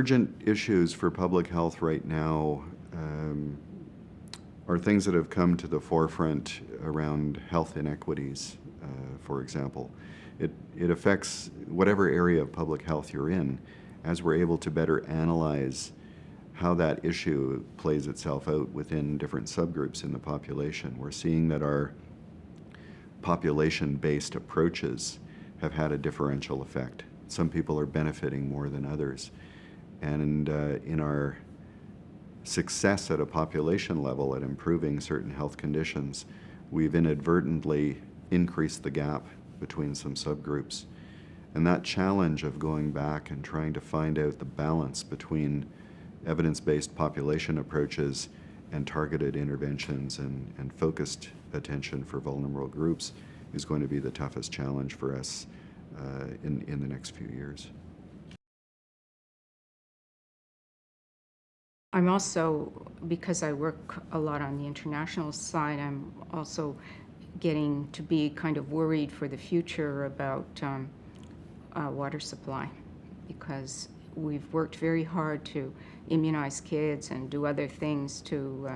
urgent issues for public health right now are things that have come to the forefront around health inequities, for example. It affects whatever area of public health you're in, as we're able to better analyze how that issue plays itself out within different subgroups in the population. We're seeing that our population-based approaches have had a differential effect. Some people are benefiting more than others. And in our success at a population level at improving certain health conditions, we've inadvertently increased the gap between some subgroups. And that challenge of going back and trying to find out the balance between evidence-based population approaches and targeted interventions and focused attention for vulnerable groups is going to be the toughest challenge for us in the next few years. I'm also, because I work a lot on the international side, I'm also getting to be kind of worried for the future about water supply, because we've worked very hard to immunize kids and do other things to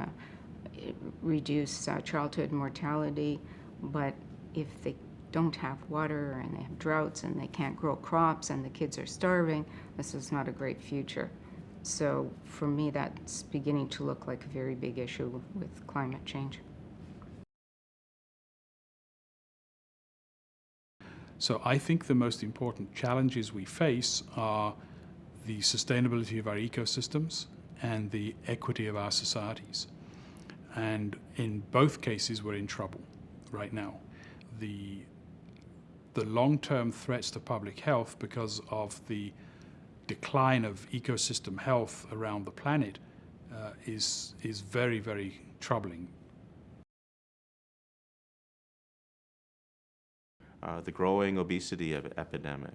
reduce childhood mortality, but if they don't have water and they have droughts and they can't grow crops and the kids are starving, this is not a great future. So for me, that's beginning to look like a very big issue with climate change. So I think the most important challenges we face are the sustainability of our ecosystems and the equity of our societies. And in both cases, we're in trouble right now. The long-term threats to public health because of the decline of ecosystem health around the planet is very, very troubling. The growing obesity epidemic,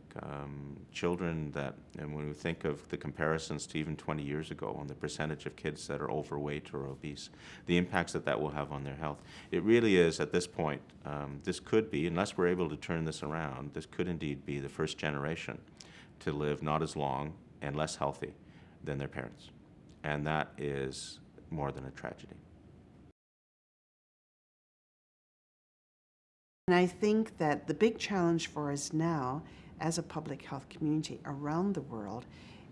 children that, and when we think of the comparisons to even 20 years ago on the percentage of kids that are overweight or obese, the impacts that will have on their health. It really is, at this point, this could be, unless we're able to turn this around, this could indeed be the first generation to live not as long and less healthy than their parents. And that is more than a tragedy. And I think that the big challenge for us now as a public health community around the world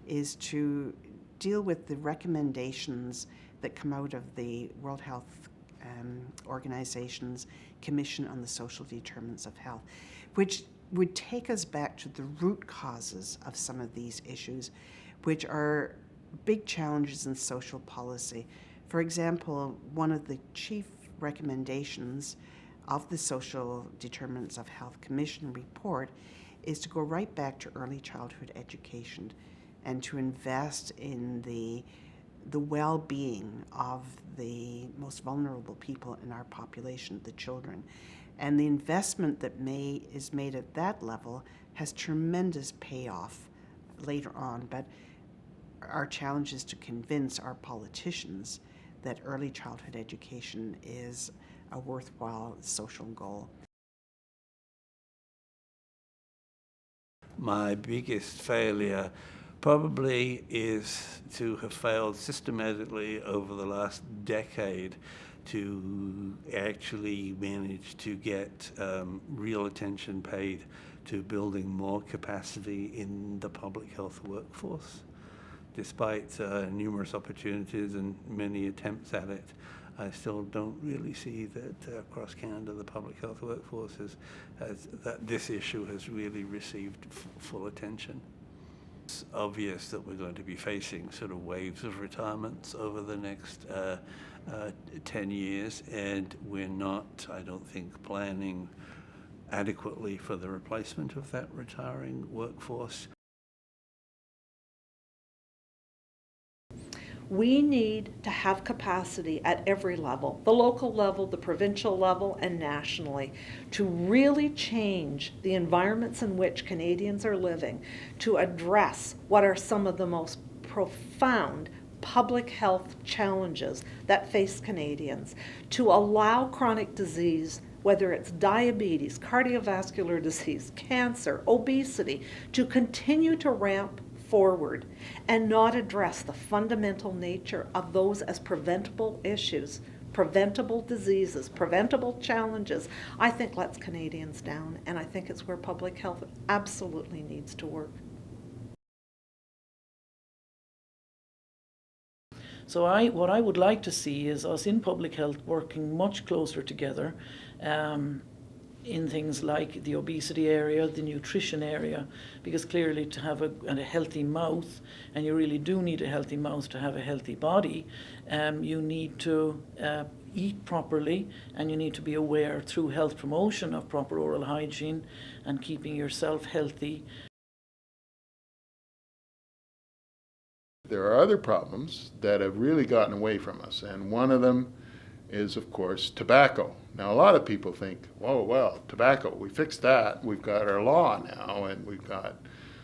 is to deal with the recommendations that come out of the World Health Organization's Commission on the Social Determinants of Health, which would take us back to the root causes of some of these issues, which are big challenges in social policy. For example, one of the chief recommendations of the Social Determinants of Health Commission report is to go right back to early childhood education and to invest in the well-being of the most vulnerable people in our population, the children. And the investment that is made at that level has tremendous payoff later on, but our challenge is to convince our politicians that early childhood education is a worthwhile social goal. My biggest failure probably is to have failed systematically over the last decade to actually manage to get real attention paid to building more capacity in the public health workforce. Despite numerous opportunities and many attempts at it, I still don't really see that across Canada the public health workforce that this issue has really received full attention. It's obvious that we're going to be facing sort of waves of retirements over the next 10 years, and we're not, I don't think, planning adequately for the replacement of that retiring workforce. We need to have capacity at every level, the local level, the provincial level, and nationally, to really change the environments in which Canadians are living, to address what are some of the most profound public health challenges that face Canadians, to allow chronic disease, whether it's diabetes, cardiovascular disease, cancer, obesity, to continue to ramp forward and not address the fundamental nature of those as preventable issues, preventable diseases, preventable challenges, I think lets Canadians down, and I think it's where public health absolutely needs to work. So what I would like to see is us in public health working much closer together in things like the obesity area, the nutrition area, because clearly to have a healthy mouth, and you really do need a healthy mouth to have a healthy body, you need to eat properly, and you need to be aware through health promotion of proper oral hygiene and keeping yourself healthy. There are other problems that have really gotten away from us, and one of them is, of course, tobacco. Now, a lot of people think, oh, well, tobacco, we fixed that. We've got our law now, and we've got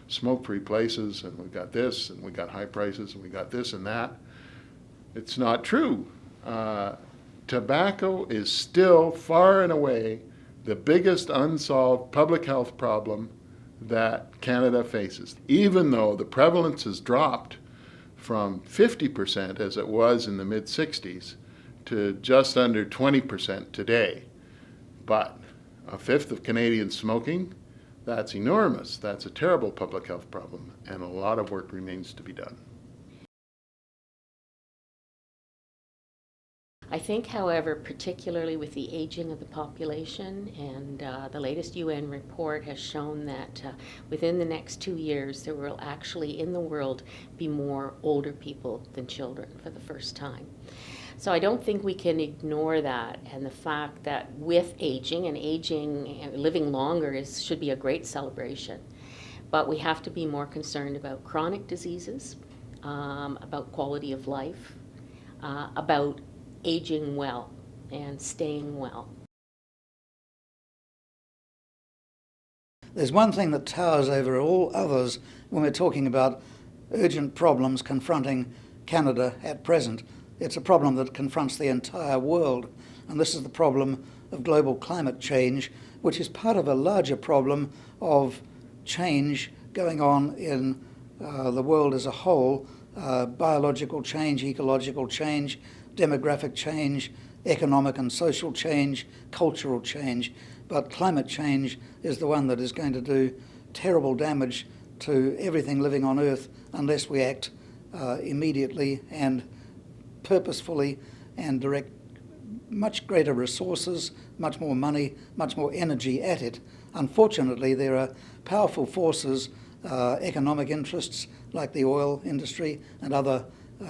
smoke-free places, and we've got this, and we've got high prices, and we got this and that. It's not true. Tobacco is still far and away the biggest unsolved public health problem that Canada faces, even though the prevalence has dropped from 50% as it was in the mid-60s to just under 20% today. But a fifth of Canadians smoking, that's enormous. That's a terrible public health problem, and a lot of work remains to be done. I think, however, particularly with the aging of the population, and the latest UN report has shown that within the next 2 years there will actually in the world be more older people than children for the first time. So I don't think we can ignore that, and the fact that with aging and living longer should be a great celebration. But we have to be more concerned about chronic diseases, about quality of life, about aging well and staying well. There's one thing that towers over all others when we're talking about urgent problems confronting Canada at present. It's a problem that confronts the entire world, and this is the problem of global climate change, which is part of a larger problem of change going on in the world as a whole, biological change, ecological change, demographic change, economic and social change, cultural change. But climate change is the one that is going to do terrible damage to everything living on Earth unless we act immediately and purposefully and direct much greater resources, much more money, much more energy at it. Unfortunately, there are powerful forces, economic interests like the oil industry and other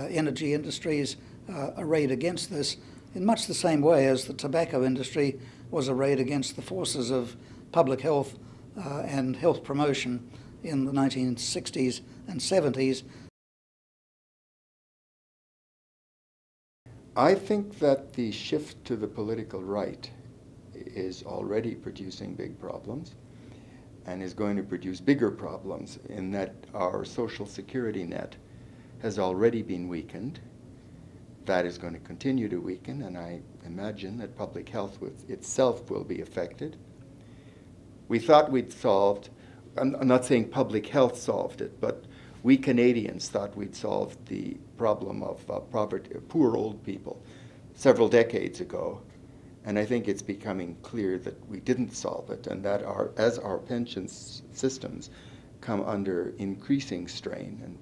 energy industries arrayed against this in much the same way as the tobacco industry was arrayed against the forces of public health and health promotion in the 1960s and 70s. I think that the shift to the political right is already producing big problems and is going to produce bigger problems in that our social security net has already been weakened. That is going to continue to weaken, and I imagine that public health itself will be affected. We thought we'd solved, I'm not saying public health solved it, but we Canadians thought we'd solved the problem of poverty, poor old people several decades ago. And I think it's becoming clear that we didn't solve it, and that as our pension systems come under increasing strain, and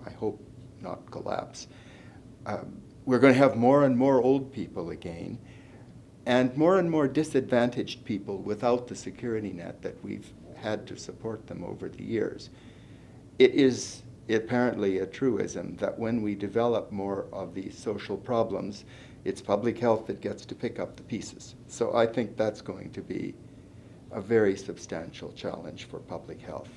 I hope not collapse, we're going to have more and more old people again, and more disadvantaged people without the security net that we've had to support them over the years. It is apparently a truism that when we develop more of these social problems, it's public health that gets to pick up the pieces. So I think that's going to be a very substantial challenge for public health.